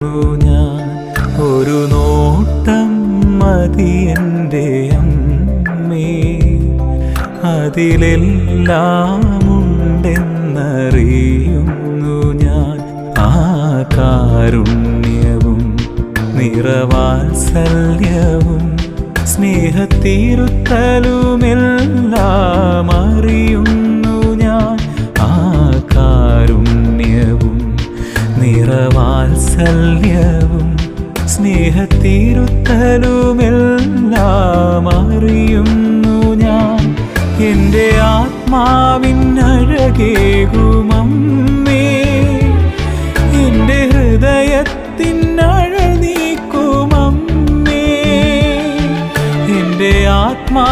ഞാൻ ഒരു നോട്ടം മതി എൻ്റെ അമ്മേ, അതിലെല്ലാം ഉണ്ടെന്നറിയുന്നു ഞാൻ. ആ കാരുണ്യവും നിറവാത്സല്യവും സ്നേഹത്തിരുത്തലുമെല്ലാം അറിയുന്നു ഞാൻ. ആ കാരുണ്യവും നിറവാത്സല്യവും സ്നേഹത്തിരുത്തലുമെല്ലാം അറിയുന്നു ഞാൻ. എൻ്റെ ആത്മാവിനഴകേകുമമ്മേ, എൻ്റെ ഹൃദയത്തിനഴ നീക്കുമമ്മേ, എൻ്റെ ആത്മാ